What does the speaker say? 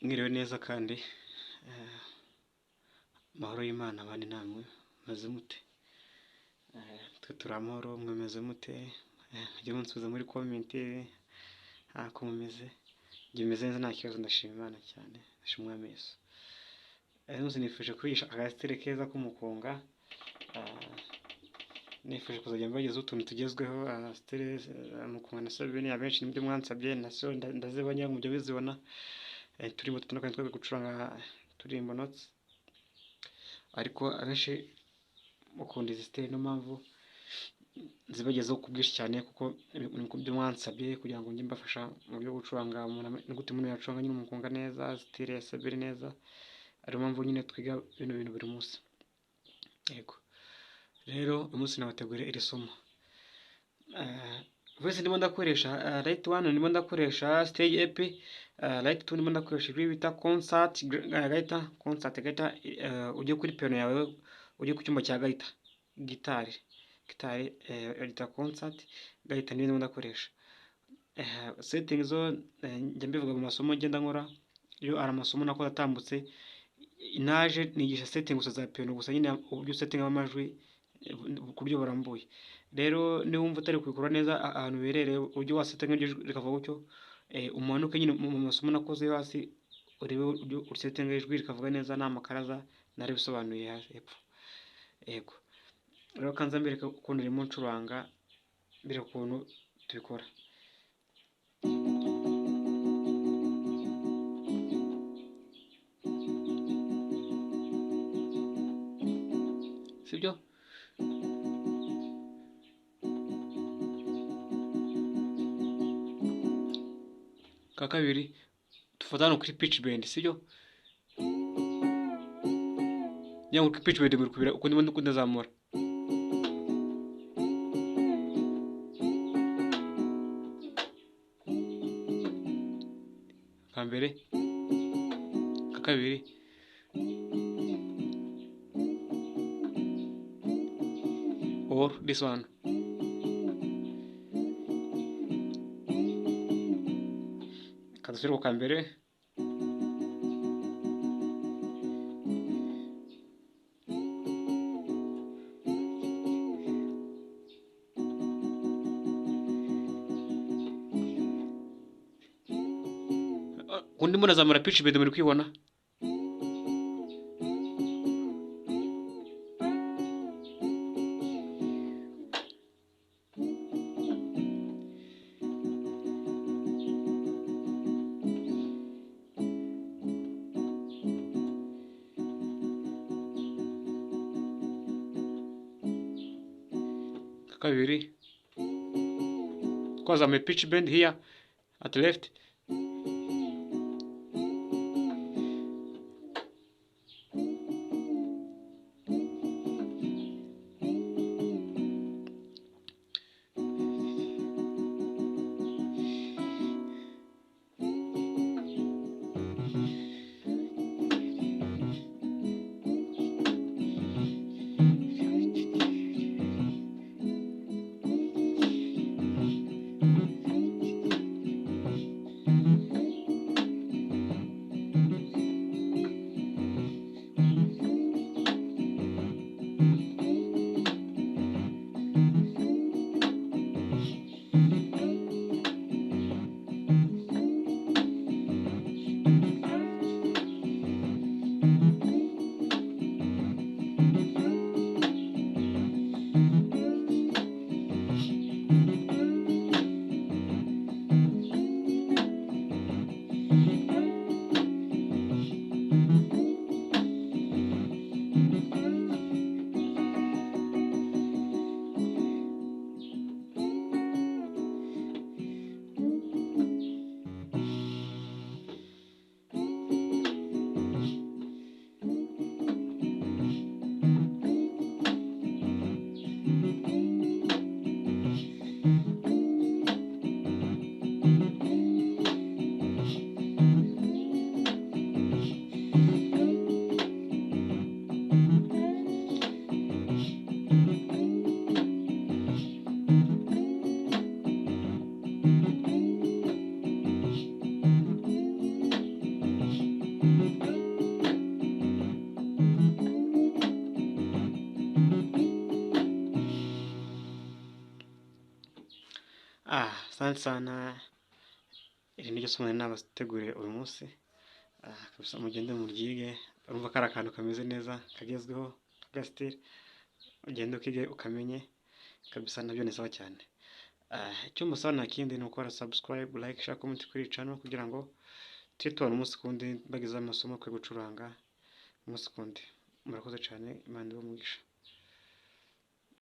Mwiriwe neza kandi amahoro y'Imana abane namwe, meze mute? Twe turi amahoro, mwemeze mute? Mujye munsubiza muri komenti ko mumeze. Njye meze neza nta kibazo, ndashima Imana cyane, ndashima Umwami Yesu. Umunsi nifuje kwigisha agasitire keza k'umukunga, nifuje kuzajya mbagezaho utuntu tugezweho, agasitire umukunga na sabine, abenshi nibyo mwansabye, naso ndazibonye mujya bizibona. Turimo dutandukanye twe gucuranga turirimbo notes, ariko abenshi mukunda izi style, niyo mpamvu nzibagezaho ku bwinshi cyane, kuko ibyo mwansabye kugira ngo njye mbafasha mu byo gucuranga ni gute umuntu yacuranga nyine umukunga neza, style ya sabine neza. Ariyo mpamvu nyine twiga bino bintu buri munsi. Yego rero uyu munsi nabateguriye iri somo. Voice ndimo ndakoresha right 1, ndimo ndakoresha stage EP, right 2 ndimo ndakoresha ibyo bita concert gaita. Ujye kuri piano yawe, ujye ku cyuma cya gaita, gitari bita concert gaita, niyo ndimo ndakoresha. Settings zo njya mbivuga mu masomo ngenda nkora, iyo ari amasomo nakoze atambutse, naje nigisha settings za piano gusa, nyine uburyo setting amajwi ku buryo burambuye. Rero niba wumva utari kubikora neza ahantu biherereye, ujye wasetting rikava gutyo, umanuke nyine mu masomo nakoze hasi, urebe uburyo usetting ijwi rikavuga neza, nta makaraza nari bisobanuye hasi hepfo. Yego rero kanza mbereka ukuntu ndimo ncuranga, mbere ukuntu tubikora. Sibyo? Ka kabiri tufatana kuri pitch bend, sibyo? Nyango kuri pitch bend muri kubira uko ndimo ndazamura. Ka mbere, ka kabiri, or this one. Kadusubire ka mbere, undi mbona zamura pitch bend muri kwibona. Kabiri twazamuye pitch bend here at left, Asante sana, iri niryo somo nari nabateguriye uyu munsi. Kabisa mugende muryige, urumva ko ari akantu kameze neza kagezweho k'agasitiri, ugende ukige ukamenye kabisa, nabyo ni sawa cyane. Icyo musaba nta kindi ni ukora subscribe, like, share, comment kuri iyi channel kugira ngo tujye tubona umunsi ku wundi mbagezaho amasomo kuri gucuranga umunsi ku wundi. Murakoze cyane, Imana ibahe umugisha.